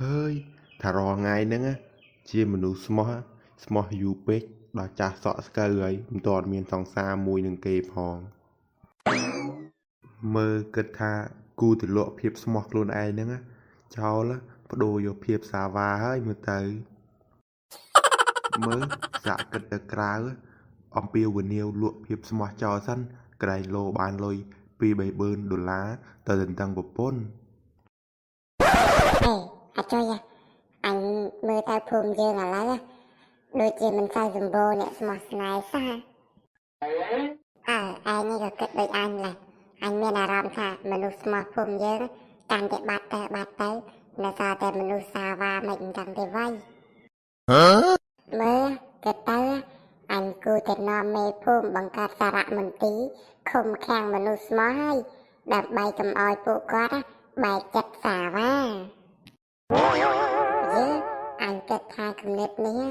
ហើយថារងថ្ងៃហ្នឹងជាមនុស្សស្មោះយូរពេកដល់ចាស់សក់ស្កូវហើយមិនទាន់មានសង្សារមួយនឹងគេផងមើលគិតថាគូទលក់ភាពស្មោះខ្លួនឯងហ្នឹងចោលបដូរយកភាពសាវ៉ាហើយមើលទៅមើលសាក់គិតទៅក្រៅអំពាវនាវលក់ភាពស្មោះចោលសិនក្រែងលោបានលុយ$2-3ទៅតឹងប្រពន្ធអាចុយអញមើលទៅភូមិយើងឥឡូវដូចជាមិនសូវសម្បូរអ្នកស្មោះស្នេហ៍សោះឯងនេះក៏គិតដូចអញដែរអញមានអារម្មណ៍ថាមនុស្សស្មោះភូមិយើងកាន់តែបាត់ទៅនៅសល់តែមនុស្សសាវ៉ាមិនអញ្ចឹងទេវ៉ៃមើលគិតទៅអញគូតែនាំមេភូមិបង្កើតសារមន្ទីរឃុំឃាំងមនុស្សស្មោះហើយដើម្បីកុំឲ្យពួកគាត់បែកចិត្តសាវ៉ាអញគិតថាគំនិតនេះ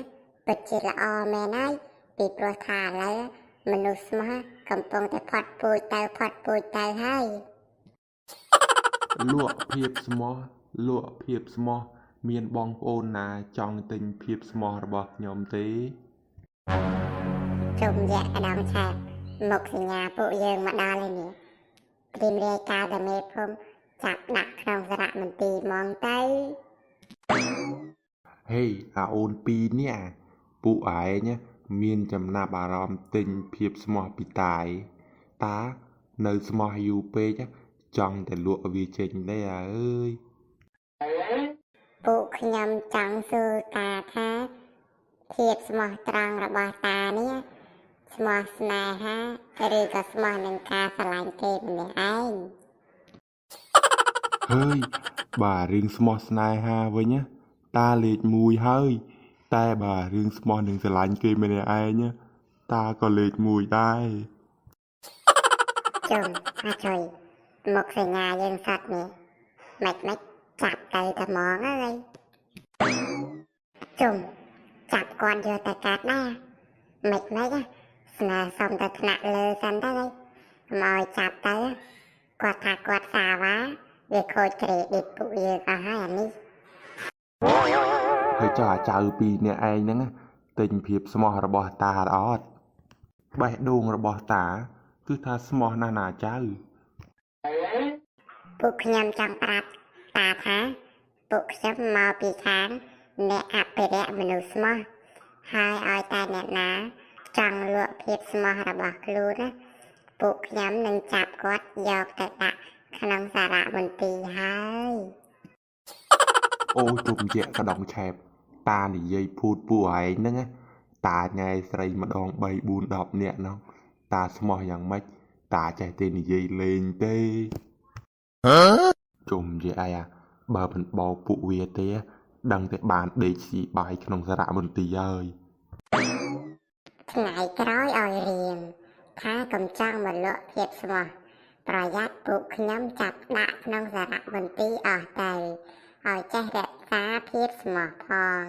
ពិតជាល្អមែនហើយពីព្រោះថាឥឡូវមនុស្សស្មោះកំពុងតែផាត់ពូជទៅហើយលក់ភាពស្មោះមានបងប្អូនណាចង់ទិញភាពស្មោះរបស់ខ្ញុំទេជុំយកកណ្ដងឆាបមកសញ្ញាពួកយើងមកដល់ហើយនេះព្រាមរាយការណ៍ដល់មេភូមិចាប់ដាក់ក្នុងសារមន្ទីរហ្មងទៅហេអាអូនពីរនាក់ពួកឯងមានចំណាប់អារម្មណ៍ទិញភាពស្មោះពីតានៅស្មោះយូរពេកចង់តែលក់វាចេញទេអើយពួកខ្ញុំចង់សួរតាថាភាពស្មោះត្រង់របស់តានេះស្មោះស្នេហាឬក៏ស្មោះនឹងការស្រឡាញ់គេម្នាក់ឯងហើយបើរឿងស្មោះស្នេហាវិញតាលេខ1ហើយតែបើរឿងស្មោះនឹងស្រឡាញ់គេម្នាក់ឯងតាក៏លេខ1ដែរជុំអាចុយមកសញ្ញាយើងសត្វនេះមិនចាប់ទៅតែហ្មងហើយជុំចាប់គាត់យកទៅកាត់ដែរមិនស្នើសុំទៅថ្នាក់លើសិនទៅមកឲ្យចាប់ទៅគាត់ថាគាត់សាវ៉ាវាខូចក្រេឌីតពួកយើងអស់ហើយអានេះហើយចុះអាចៅពីរនាក់ឯងហ្នឹងទិញភាពស្មោះរបស់តាអត់បេះដូងរបស់តាគឺថាស្មោះណាស់ណាចៅពួកខ្ញុំចង់ប្រាប់តាថាពួកខ្ញុំមកពីខាងអ្នកអភិរក្សមនុស្សស្មោះហើយឲ្យតែអ្នកណាចង់លក់ភាពស្មោះរបស់ខ្លួនពួកខ្ញុំនឹងចាប់គាត់យកទៅដាក់ក្នុងសារមន្ទីរហើយអូជុំជាកដងឆែបតានិយាយភូតពួកឯងហ្នឹងតាញ៉ែស្រីម្ដង3 4 10នាក់ហ្នឹងតាស្មោះយ៉ាងម៉េចតាចេះទេនិយាយលេងទេជុំជាអីបើមិនបោពួកវាទេដឹងតែបានដេកស៊ីបាយក្នុងសារមន្ទីរហើយថ្ងៃក្រោយឲ្យរៀងថាកុំចង់មកលក់ភាពស្មោះប្រយ័ត្នពួកខ្ញុំចាប់ដាក់ក្នុងសារមន្ទីរអស់ទៅឲ្យចេះរក្សាភាពស្មោះផង